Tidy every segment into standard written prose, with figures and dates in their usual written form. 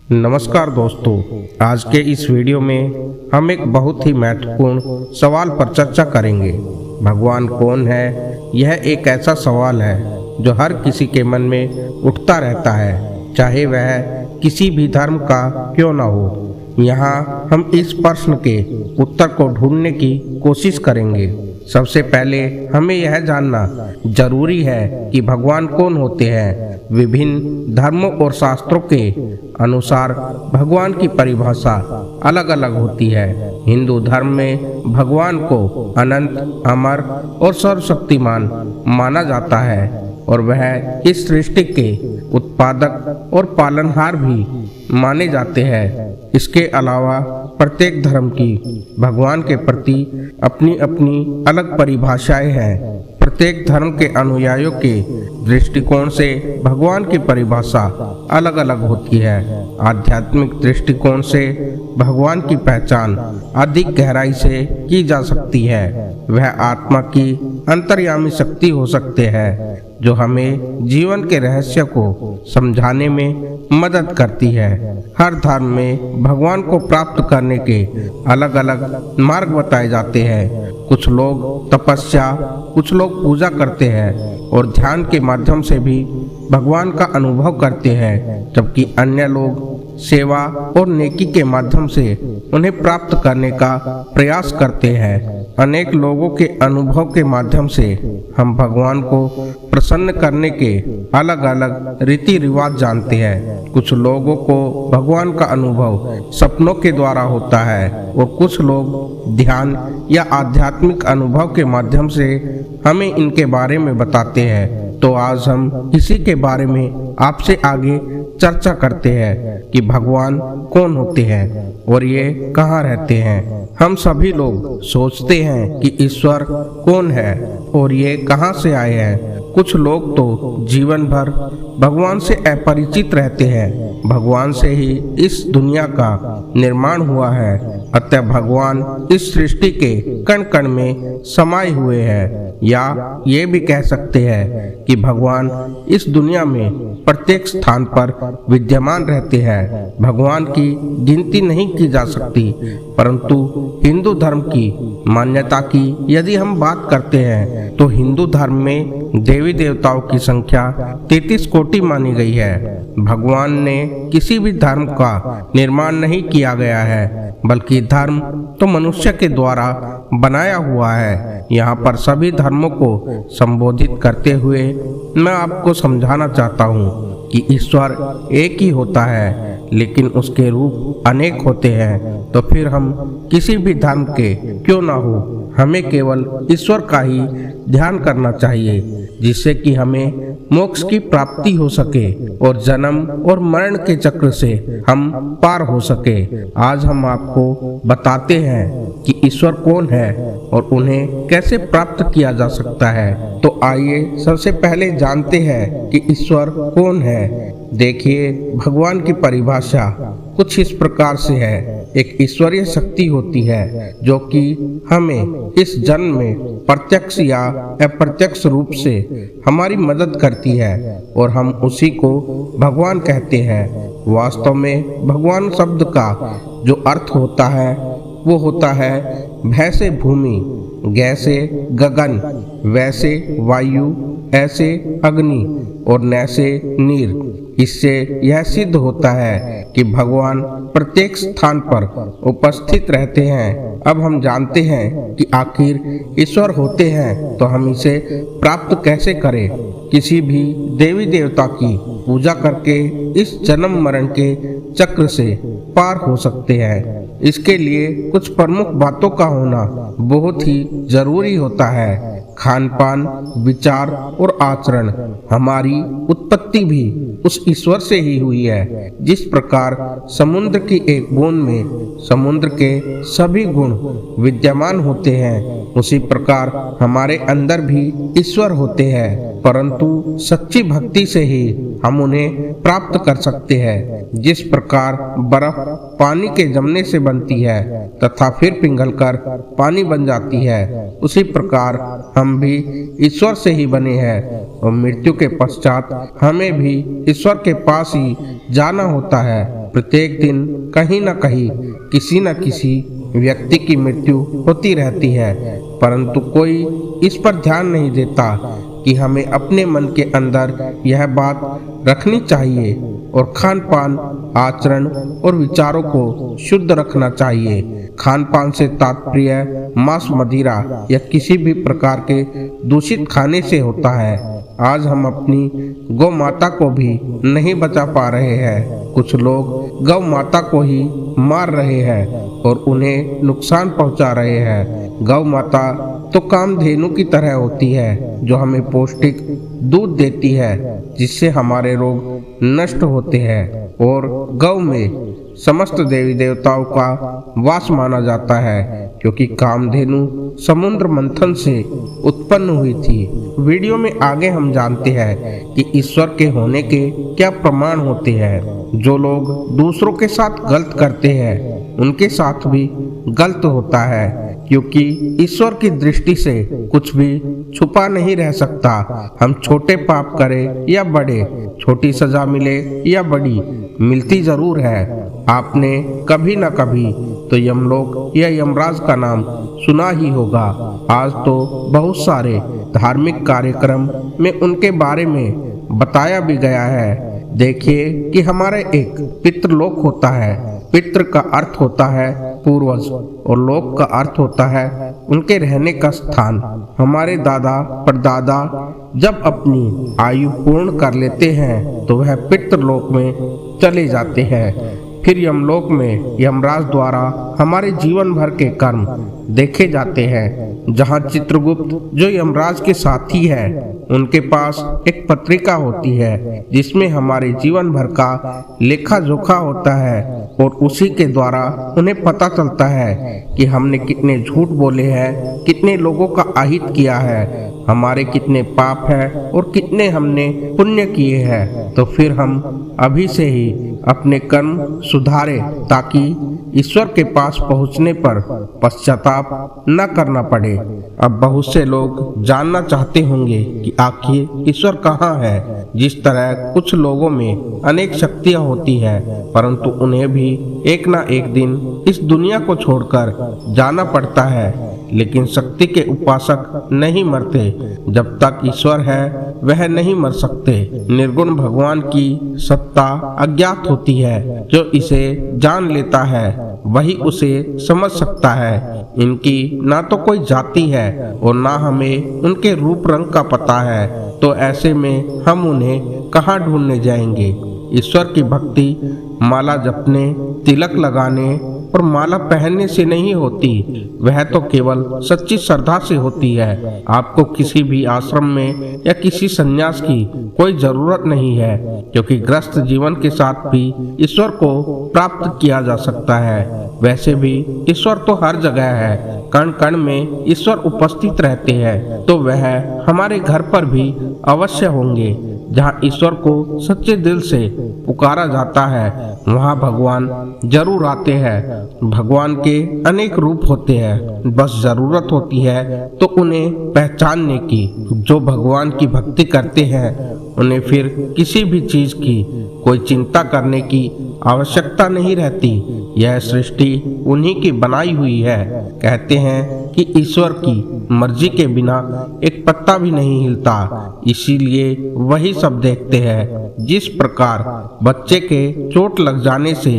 नमस्कार दोस्तों, आज के इस वीडियो में हम एक बहुत ही महत्वपूर्ण सवाल पर चर्चा करेंगे। भगवान कौन है? यह एक ऐसा सवाल है जो हर किसी के मन में उठता रहता है, चाहे वह किसी भी धर्म का क्यों न हो। यहाँ हम इस प्रश्न के उत्तर को ढूंढने की कोशिश करेंगे। सबसे पहले हमें यह जानना जरूरी है कि भगवान कौन होते हैं। विभिन्न धर्मों और शास्त्रों के अनुसार भगवान की परिभाषा अलग अलग होती है। हिंदू धर्म में भगवान को अनंत, अमर और सर्वशक्तिमान माना जाता है और वह इस सृष्टि के उत्पादक और पालनहार भी माने जाते हैं। इसके अलावा प्रत्येक धर्म की भगवान के प्रति अपनी अपनी अलग परिभाषाएं हैं। प्रत्येक धर्म के अनुयायियों के दृष्टिकोण से भगवान की परिभाषा अलग अलग होती है। आध्यात्मिक दृष्टिकोण से भगवान की पहचान अधिक गहराई से की जा सकती है। वह आत्मा की अंतर्यामी शक्ति हो सकते हैं जो हमें जीवन के रहस्य को समझाने में मदद करती है। हर धर्म में भगवान को प्राप्त करने के अलग अलग मार्ग बताए जाते हैं। कुछ लोग तपस्या, कुछ लोग पूजा करते हैं और ध्यान के माध्यम से भी भगवान का अनुभव करते हैं, जबकि अन्य लोग सेवा और नेकी के माध्यम से उन्हें प्राप्त करने का प्रयास करते हैं। अनेक लोगों के अनुभव के माध्यम से हम भगवान को प्रसन्न करने के अलग अलग रीति रिवाज जानते हैं। कुछ लोगों को भगवान का अनुभव सपनों के द्वारा होता है और कुछ लोग ध्यान या आध्यात्मिक अनुभव के माध्यम से हमें इनके बारे में बताते हैं। तो आज हम इसी के बारे में आपसे आगे चर्चा करते हैं कि भगवान कौन होते हैं और ये कहाँ रहते हैं। हम सभी लोग सोचते हैं कि ईश्वर कौन है और ये कहाँ से आए हैं। कुछ लोग तो जीवन भर भगवान से अपरिचित रहते हैं। भगवान से ही इस दुनिया का निर्माण हुआ है, अतः भगवान इस सृष्टि के कण कण में समाये हुए हैं। या ये भी कह सकते हैं कि भगवान इस दुनिया में प्रत्येक स्थान पर विद्यमान रहते हैं। भगवान की गिनती नहीं की जा सकती, परंतु हिंदू धर्म की मान्यता की यदि हम बात करते हैं तो हिंदू धर्म में देवी देवताओं की संख्या 33 कोटि मानी गई है। भगवान ने किसी भी धर्म का निर्माण नहीं किया गया है, बल्कि धर्म तो मनुष्य के द्वारा बनाया हुआ है। यहाँ पर सभी धर्मों को संबोधित करते हुए मैं आपको समझाना चाहता हूँ कि ईश्वर एक ही होता है, लेकिन उसके रूप अनेक होते हैं। तो फिर हम किसी भी धर्म के क्यों ना हो, हमें केवल ईश्वर का ही ध्यान करना चाहिए, जिससे कि हमें मोक्ष की प्राप्ति हो सके और जन्म और मरण के चक्र से हम पार हो सके। आज हम आपको बताते हैं कि ईश्वर कौन है और उन्हें कैसे प्राप्त किया जा सकता है। तो आइए सबसे पहले जानते हैं कि ईश्वर कौन है। देखिए, भगवान की परिभाषा कुछ इस प्रकार से है। एक ईश्वरीय शक्ति होती है जो कि हमें इस जन्म में प्रत्यक्ष या अप्रत्यक्ष रूप से हमारी मदद करती है और हम उसी को भगवान कहते हैं। वास्तव में भगवान शब्द का जो अर्थ होता है वो होता है भैसे भूमि, गैसे गगन, वैसे वायु, ऐसे अग्नि और नैसे नीर। इससे यह सिद्ध होता है कि भगवान प्रत्येक स्थान पर उपस्थित रहते हैं। अब हम जानते हैं कि आखिर ईश्वर होते हैं तो हम इसे प्राप्त कैसे करें। किसी भी देवी देवता की पूजा करके इस जन्म मरण के चक्र से पार हो सकते हैं। इसके लिए कुछ प्रमुख बातों का होना बहुत ही जरूरी होता है। खान पान, विचार और आचरण। हमारी उत्पत्ति भी उस ईश्वर से ही हुई है। जिस प्रकार समुद्र की एक बूंद में समुद्र के सभी गुण विद्यमान होते हैं, उसी प्रकार हमारे अंदर भी ईश्वर होते हैं, परंतु सच्ची भक्ति से ही हम उन्हें प्राप्त कर सकते हैं। जिस प्रकार बर्फ पानी के जमने से बनती है तथा फिर पिघलकर पानी बन जाती है, उसी प्रकार हम भी ईश्वर से ही बने हैं और मृत्यु के पश्चात हमें भी ईश्वर के पास ही जाना होता है। प्रत्येक दिन कहीं न कहीं किसी न किसी व्यक्ति की मृत्यु होती रहती है, परंतु कोई इस पर ध्यान नहीं देता कि हमें अपने मन के अंदर यह बात रखनी चाहिए और खान पान, आचरण और विचारों को शुद्ध रखना चाहिए। खान पान से तात्पर्य मांस, मदिरा या किसी भी प्रकार के दूषित खाने से होता है। आज हम अपनी गौ माता को भी नहीं बचा पा रहे हैं। कुछ लोग गौ माता को ही मार रहे हैं और उन्हें नुकसान पहुंचा रहे हैं। गौ माता तो कामधेनु की तरह होती है जो हमें पौष्टिक दूध देती है, जिससे हमारे रोग नष्ट होते हैं। और गौ में समस्त देवी देवताओं का वास माना जाता है, क्योंकि कामधेनु समुद्र मंथन से उत्पन्न हुई थी। वीडियो में आगे हम जानते हैं कि ईश्वर के होने के क्या प्रमाण होते हैं। जो लोग दूसरों के साथ गलत करते हैं उनके साथ भी गलत होता है, क्योंकि ईश्वर की दृष्टि से कुछ भी छुपा नहीं रह सकता। हम छोटे पाप करें या बड़े, छोटी सजा मिले या बड़ी, मिलती जरूर है। आपने कभी न कभी तो यमलोक या यमराज का नाम सुना ही होगा। आज तो बहुत सारे धार्मिक कार्यक्रम में उनके बारे में बताया भी गया है। देखिए कि हमारे एक पितृलोक होता है। पितृ का अर्थ होता है पूर्वज और लोक का अर्थ होता है उनके रहने का स्थान। हमारे दादा परदादा जब अपनी आयु पूर्ण कर लेते हैं तो वह पितृलोक में चले जाते हैं। फिर यमलोक में यमराज द्वारा हमारे जीवन भर के कर्म देखे जाते हैं। जहाँ चित्रगुप्त जो यमराज के साथी है, उनके पास एक पत्रिका होती है जिसमें हमारे जीवन भर का लेखा जोखा होता है और उसी के द्वारा उन्हें पता चलता है कि हमने कितने झूठ बोले हैं, कितने लोगों का अहित किया है, हमारे कितने पाप है और कितने हमने पुण्य किए हैं। तो फिर हम अभी से ही अपने कर्म सुधारें ताकि ईश्वर के पास पहुंचने पर पश्चाताप न करना पड़े। अब बहुत से लोग जानना चाहते होंगे कि आखिर ईश्वर कहाँ है। जिस तरह कुछ लोगों में अनेक शक्तियाँ होती है, परंतु उन्हें भी एक ना एक दिन इस दुनिया को छोड़कर जाना पड़ता है। लेकिन शक्ति के उपासक नहीं मरते। जब तक ईश्वर है वह नहीं मर सकते। निर्गुण भगवान की सत्ता अज्ञात होती है। जो इसे जान लेता है वही उसे समझ सकता है। इनकी ना तो कोई जाति है और ना हमें उनके रूप रंग का पता है, तो ऐसे में हम उन्हें कहाँ ढूंढने जाएंगे। ईश्वर की भक्ति माला जपने, तिलक लगाने और माला पहनने से नहीं होती, वह तो केवल सच्ची श्रद्धा से होती है। आपको किसी भी आश्रम में या किसी संन्यास की कोई जरूरत नहीं है, क्योंकि गृहस्थ जीवन के साथ भी ईश्वर को प्राप्त किया जा सकता है। वैसे भी ईश्वर तो हर जगह है, कण कण में ईश्वर उपस्थित रहते हैं, तो वह हमारे घर पर भी अवश्य होंगे। जहाँ ईश्वर को सच्चे दिल से पुकारा जाता है वहाँ भगवान जरूर आते हैं। भगवान के अनेक रूप होते हैं, बस जरूरत होती है तो उन्हें पहचानने की। जो भगवान की भक्ति करते हैं उन्हें फिर किसी भी चीज की कोई चिंता करने की आवश्यकता नहीं रहती। यह सृष्टि उन्हीं की बनाई हुई है। कहते हैं कि ईश्वर की मर्जी के बिना एक पत्ता भी नहीं हिलता, इसीलिए वही सब देखते हैं। जिस प्रकार बच्चे के चोट लग जाने से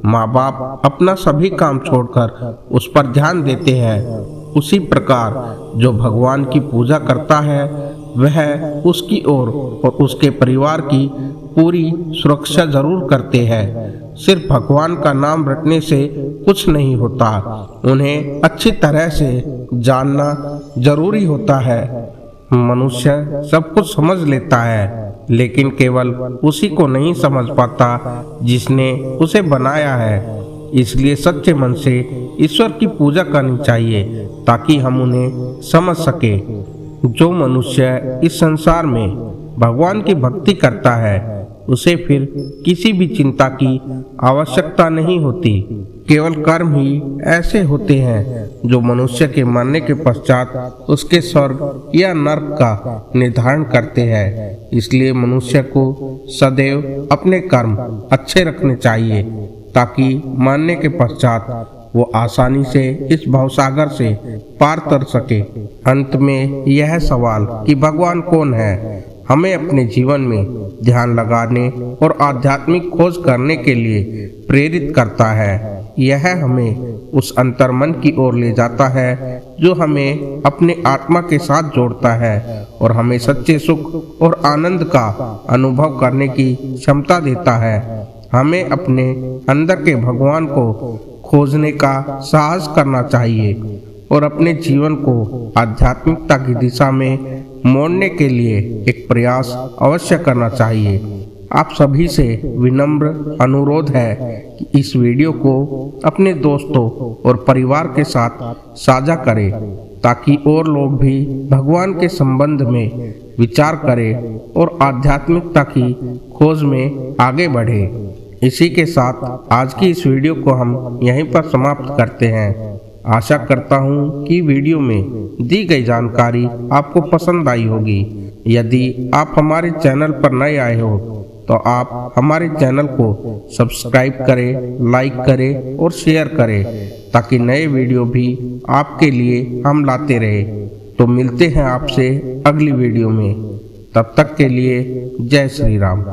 माँ बाप अपना सभी काम छोड़कर उस पर ध्यान देते हैं, उसी प्रकार जो भगवान की पूजा करता है वह उसकी और उसके परिवार की पूरी सुरक्षा जरूर करते हैं। सिर्फ भगवान का नाम रटने से कुछ नहीं होता, उन्हें अच्छी तरह से जानना जरूरी होता है। मनुष्य सब कुछ समझ लेता है, लेकिन केवल उसी को नहीं समझ पाता जिसने उसे बनाया है। इसलिए सच्चे मन से ईश्वर की पूजा करनी चाहिए ताकि हम उन्हें समझ सके। जो मनुष्य इस संसार में भगवान की भक्ति करता है उसे फिर किसी भी चिंता की आवश्यकता नहीं होती। केवल कर्म ही ऐसे होते हैं जो मनुष्य के मरने के पश्चात उसके स्वर्ग या नरक का निर्धारण करते हैं। इसलिए मनुष्य को सदैव अपने कर्म अच्छे रखने चाहिए ताकि मरने के पश्चात वो आसानी से इस भवसागर से पार तर सके। अंत में यह सवाल कि भगवान कौन है हमें अपने जीवन में ध्यान लगाने और आध्यात्मिक खोज करने के लिए प्रेरित करता है। यह हमें उस अंतर्मन की ओर ले जाता है जो हमें अपने आत्मा के साथ जोड़ता है और हमें सच्चे सुख और आनंद का अनुभव करने की क्षमता देता है। हमें अपने अंदर के भगवान को खोजने का साहस करना चाहिए और अपने जीवन को आध्यात्मिकता की दिशा में मोड़ने के लिए एक प्रयास अवश्य करना चाहिए। आप सभी से विनम्र अनुरोध है कि इस वीडियो को अपने दोस्तों और परिवार के साथ साझा करें ताकि और लोग भी भगवान के संबंध में विचार करें और आध्यात्मिकता की खोज में आगे बढ़े। इसी के साथ आज की इस वीडियो को हम यहीं पर समाप्त करते हैं। आशा करता हूँ कि वीडियो में दी गई जानकारी आपको पसंद आई होगी। यदि आप हमारे चैनल पर नए आए हो तो आप हमारे चैनल को सब्सक्राइब करें, लाइक करें और शेयर करें ताकि नए वीडियो भी आपके लिए हम लाते रहे। तो मिलते हैं आपसे अगली वीडियो में। तब तक के लिए जय श्री राम।